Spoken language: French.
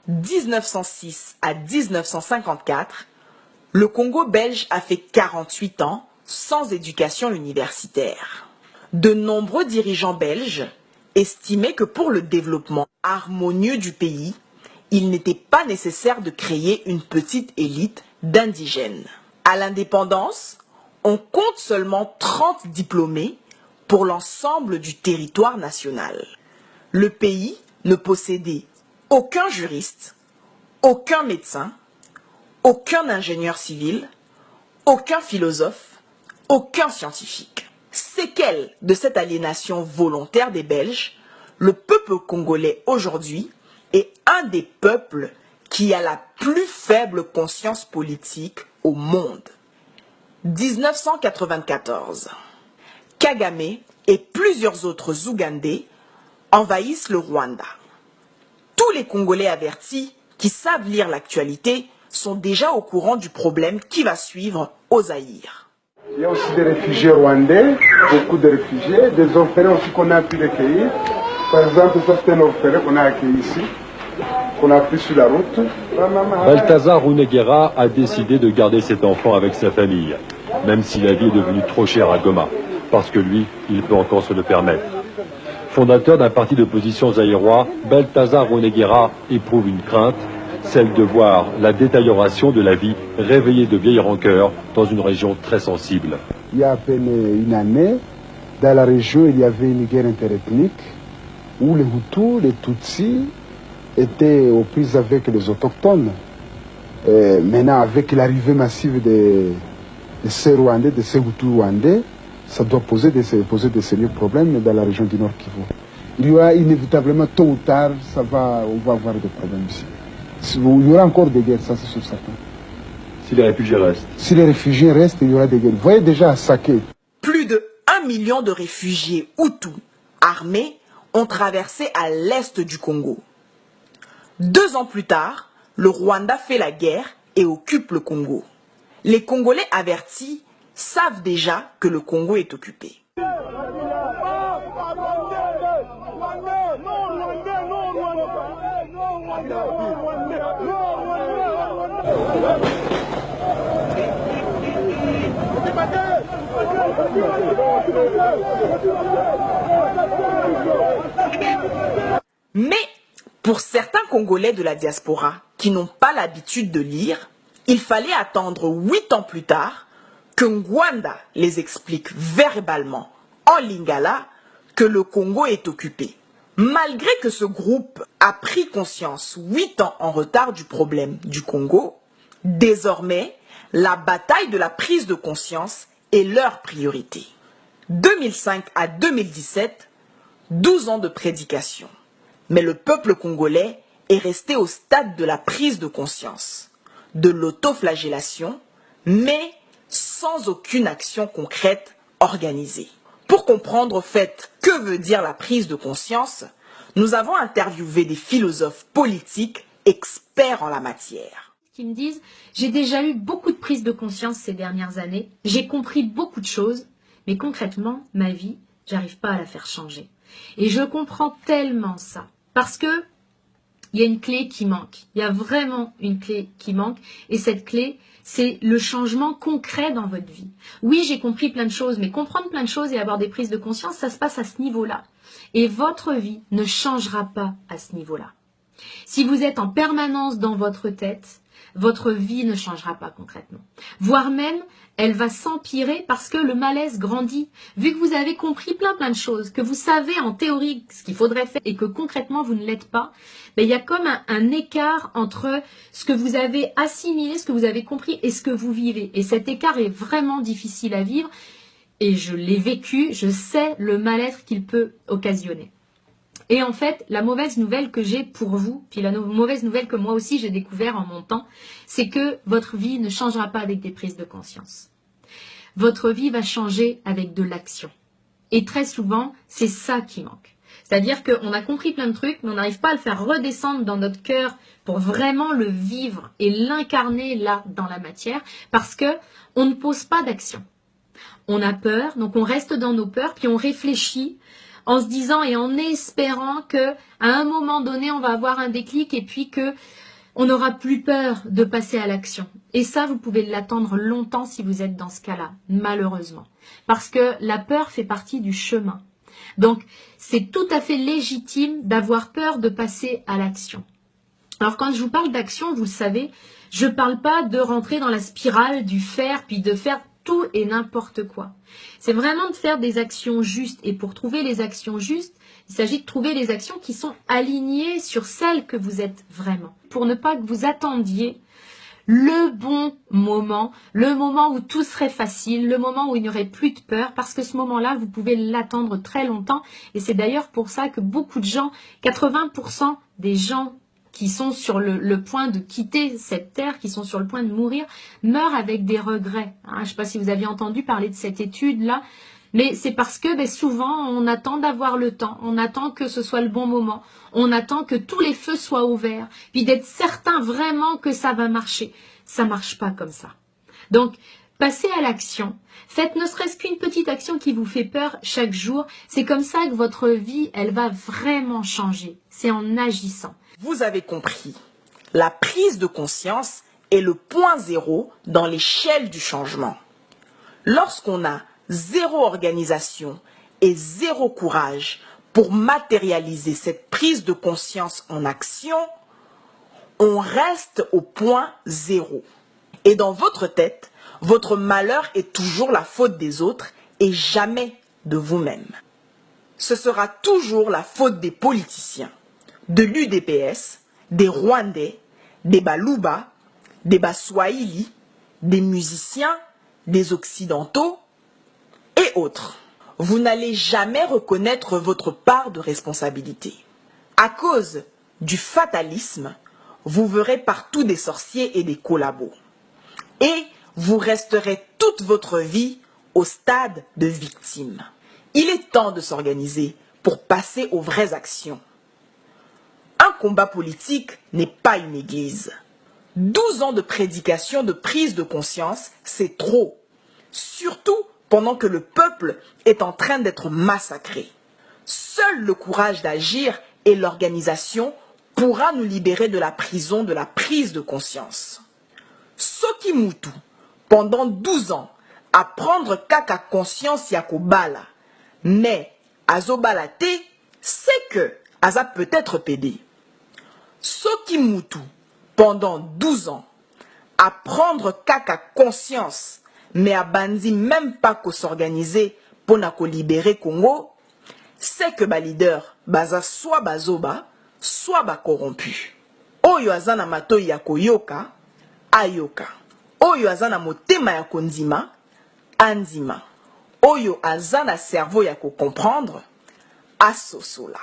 1906 à 1954, le Congo belge a fait 48 ans sans éducation universitaire. De nombreux dirigeants belges estimaient que pour le développement harmonieux du pays, il n'était pas nécessaire de créer une petite élite d'indigènes. À l'indépendance, on compte seulement 30 diplômés pour l'ensemble du territoire national. Le pays ne possédait aucun juriste, aucun médecin, aucun ingénieur civil, aucun philosophe, aucun scientifique. Séquelle de cette aliénation volontaire des Belges, le peuple congolais aujourd'hui est un des peuples qui a la plus faible conscience politique au monde. 1994. Kagame et plusieurs autres Ougandais envahissent le Rwanda. Tous les Congolais avertis qui savent lire l'actualité sont déjà au courant du problème qui va suivre au Zaïre. Il y a aussi des réfugiés rwandais, beaucoup de réfugiés, des orphelins aussi qu'on a pu recueillir. Par exemple, certains orphelins qu'on a accueillis ici, qu'on a pris sur la route. Balthazar Runeguera a décidé de garder cet enfant avec sa famille, même si la vie est devenue trop chère à Goma, parce que lui, il peut encore se le permettre. Fondateur d'un parti d'opposition zaïrois, Balthazar Runeguera éprouve une crainte, celle de voir la détérioration de la vie réveiller de vieilles rancœurs dans une région très sensible. Il y a à peine une année, dans la région, il y avait une guerre interethnique où les Hutus, les Tutsis étaient aux prises avec les autochtones. Maintenant, avec l'arrivée massive de ces Rwandais, de ces Hutus rwandais, ça doit poser de sérieux problèmes dans la région du Nord Kivu. Il y aura inévitablement, tôt ou tard, on va avoir des problèmes ici. Il y aura encore des guerres, ça c'est sûr certain. Si les réfugiés restent. Si les réfugiés restent, il y aura des guerres. Vous voyez déjà à Saké. Plus de 1 million de réfugiés Hutus armés ont traversé à l'est du Congo. 2 ans plus tard, le Rwanda fait la guerre et occupe le Congo. Les Congolais avertis savent déjà que le Congo est occupé. Mais pour certains Congolais de la diaspora qui n'ont pas l'habitude de lire, il fallait attendre 8 ans plus tard que Ngwanda les explique verbalement en lingala que le Congo est occupé. Malgré que ce groupe a pris conscience 8 ans en retard du problème du Congo, désormais, la bataille de la prise de conscience est leur priorité. 2005 à 2017, 12 ans de prédication. Mais le peuple congolais est resté au stade de la prise de conscience, de l'autoflagellation, mais sans aucune action concrète organisée. Pour comprendre au fait que veut dire la prise de conscience, nous avons interviewé des philosophes politiques experts en la matière. Qui me disent, j'ai déjà eu beaucoup de prises de conscience ces dernières années, j'ai compris beaucoup de choses, mais concrètement, ma vie, j'arrive pas à la faire changer. Et je comprends tellement ça, parce que il y a une clé qui manque, il y a vraiment une clé qui manque, et cette clé, c'est le changement concret dans votre vie. Oui, j'ai compris plein de choses, mais comprendre plein de choses et avoir des prises de conscience, ça se passe à ce niveau-là. Et votre vie ne changera pas à ce niveau-là. Si vous êtes en permanence dans votre tête, votre vie ne changera pas concrètement. Voire même, elle va s'empirer parce que le malaise grandit. Vu que vous avez compris plein de choses, que vous savez en théorie ce qu'il faudrait faire et que concrètement vous ne l'êtes pas, ben, il y a comme un écart entre ce que vous avez assimilé, ce que vous avez compris et ce que vous vivez. Et cet écart est vraiment difficile à vivre et je l'ai vécu, je sais le mal-être qu'il peut occasionner. Et en fait, la mauvaise nouvelle que j'ai pour vous, puis la mauvaise nouvelle que moi aussi j'ai découvert en mon temps, c'est que votre vie ne changera pas avec des prises de conscience. Votre vie va changer avec de l'action. Et très souvent, c'est ça qui manque. C'est-à-dire qu'on a compris plein de trucs, mais on n'arrive pas à le faire redescendre dans notre cœur pour vraiment le vivre et l'incarner là, dans la matière, parce que on ne pose pas d'action. On a peur, donc on reste dans nos peurs, puis on réfléchit en se disant et en espérant que à un moment donné, on va avoir un déclic et puis que on n'aura plus peur de passer à l'action. Et ça, vous pouvez l'attendre longtemps si vous êtes dans ce cas-là, malheureusement. Parce que la peur fait partie du chemin. Donc, c'est tout à fait légitime d'avoir peur de passer à l'action. Alors, quand je vous parle d'action, vous le savez, je ne parle pas de rentrer dans la spirale du faire, puis de faire tout et n'importe quoi. C'est vraiment de faire des actions justes. Et pour trouver les actions justes, il s'agit de trouver les actions qui sont alignées sur celles que vous êtes vraiment. Pour ne pas que vous attendiez le bon moment, le moment où tout serait facile, le moment où il n'y aurait plus de peur, parce que ce moment-là, vous pouvez l'attendre très longtemps. Et c'est d'ailleurs pour ça que beaucoup de gens, 80% des gens qui sont sur le point de quitter cette terre, qui sont sur le point de mourir, meurent avec des regrets. Je ne sais pas si vous aviez entendu parler de cette étude-là, mais c'est parce que souvent, on attend d'avoir le temps, on attend que ce soit le bon moment, on attend que tous les feux soient ouverts, puis d'être certain vraiment que ça va marcher. Ça ne marche pas comme ça. Donc, passez à l'action. Faites ne serait-ce qu'une petite action qui vous fait peur chaque jour. C'est comme ça que votre vie, elle va vraiment changer. C'est en agissant. Vous avez compris, la prise de conscience est le point zéro dans l'échelle du changement. Lorsqu'on a zéro organisation et zéro courage pour matérialiser cette prise de conscience en action, on reste au point zéro. Et dans votre tête, votre malheur est toujours la faute des autres et jamais de vous-même. Ce sera toujours la faute des politiciens, de l'UDPS, des Rwandais, des Baluba, des Baswahili, des musiciens, des Occidentaux et autres. Vous n'allez jamais reconnaître votre part de responsabilité. À cause du fatalisme, vous verrez partout des sorciers et des collabos. Et vous resterez toute votre vie au stade de victime. Il est temps de s'organiser pour passer aux vraies actions. Un combat politique n'est pas une église. 12 ans de prédication de prise de conscience, c'est trop. Surtout pendant que le peuple est en train d'être massacré. Seul le courage d'agir et l'organisation pourra nous libérer de la prison de la prise de conscience. Soki Mutu, pendant 12 ans, à prendre kaka conscience yakobala, mais azobala te, c'est que aza peut-être pédé. Soki Mutu, pendant 12 ans, à prendre kaka conscience, mais à bandi même pas qu'on s'organiser pour na ko libérer Congo, c'est que ba leader baza soit bazoba, soit ba corrompu. Oyo azana matoi ya koyoka, ayoka. Oyo azana motema ya kondima, andima. Oyo azana cerveau ya ko comprendre, asosola.